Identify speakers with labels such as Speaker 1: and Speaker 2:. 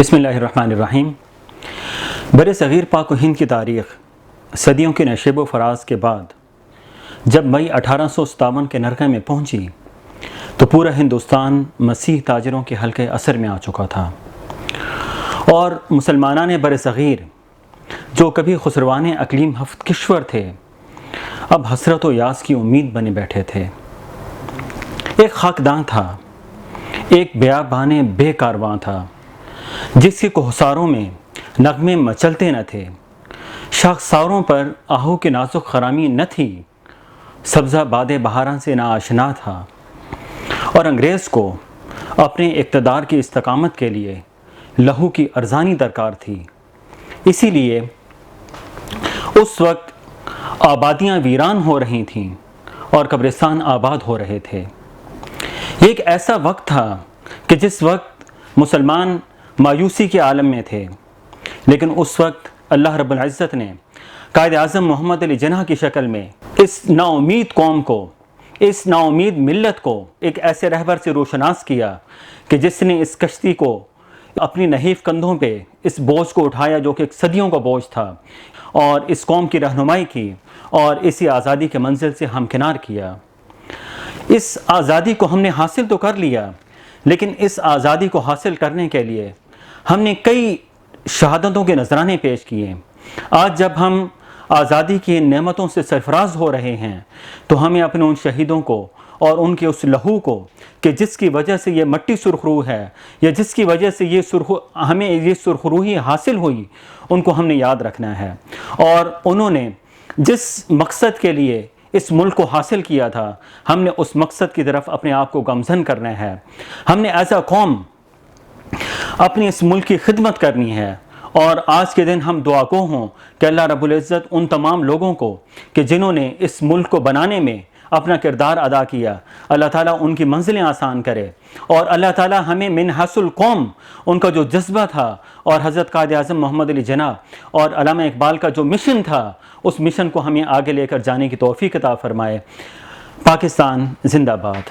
Speaker 1: بسم اللہ الرحمن الرحیم۔ بر صغیر پاک و ہند کی تاریخ صدیوں کے نشیب و فراز کے بعد جب مئی 1857 کے نرگہ میں پہنچی تو پورا ہندوستان مسیح تاجروں کے حلقے اثر میں آ چکا تھا، اور مسلمانان بر صغیر جو کبھی خسروان اقلیم ہفت کشور تھے اب حسرت و یاس کی امید بنے بیٹھے تھے۔ ایک خاکدان تھا، ایک بیابان بے کارواں تھا جس کے کوہساروں میں نغمے مچلتے نہ تھے، شاخساروں پر آہو کے نازک خرامی نہ تھی، سبزہ باد بہاراں سے نا آشنا تھا، اور انگریز کو اپنے اقتدار کی استقامت کے لیے لہو کی ارزانی درکار تھی۔ اسی لیے اس وقت آبادیاں ویران ہو رہی تھیں اور قبرستان آباد ہو رہے تھے۔ یہ ایک ایسا وقت تھا کہ جس وقت مسلمان مایوسی کے عالم میں تھے، لیکن اس وقت اللہ رب العزت نے قائد اعظم محمد علی جناح کی شکل میں اس نا امید قوم کو، اس نا امید ملت کو ایک ایسے رہبر سے روشناس کیا کہ جس نے اس کشتی کو اپنی نحیف کندھوں پہ اس بوجھ کو اٹھایا جو کہ ایک صدیوں کا بوجھ تھا، اور اس قوم کی رہنمائی کی اور اسی آزادی کے منزل سے ہمکنار کیا۔ اس آزادی کو ہم نے حاصل تو کر لیا، لیکن اس آزادی کو حاصل کرنے کے لیے ہم نے کئی شہادتوں کے نذرانے پیش کیے۔ آج جب ہم آزادی کی نعمتوں سے سرفراز ہو رہے ہیں تو ہمیں اپنے ان شہیدوں کو اور ان کے اس لہو کو کہ جس کی وجہ سے یہ مٹی سرخ روح ہے، یا جس کی وجہ سے ہمیں یہ سرخ روحی حاصل ہوئی، ان کو ہم نے یاد رکھنا ہے، اور انہوں نے جس مقصد کے لیے اس ملک کو حاصل کیا تھا ہم نے اس مقصد کی طرف اپنے آپ کو گامزن کرنا ہے۔ ہم نے ایز اے قوم اپنی اس ملک کی خدمت کرنی ہے، اور آج کے دن ہم دعا گو ہوں کہ اللہ رب العزت ان تمام لوگوں کو کہ جنہوں نے اس ملک کو بنانے میں اپنا کردار ادا کیا، اللہ تعالیٰ ان کی منزلیں آسان کرے، اور اللہ تعالیٰ ہمیں من حیث القوم ان کا جو جذبہ تھا اور حضرت قائد اعظم محمد علی جناح اور علامہ اقبال کا جو مشن تھا اس مشن کو ہمیں آگے لے کر جانے کی توفیق عطا فرمائے۔ پاکستان زندہ باد۔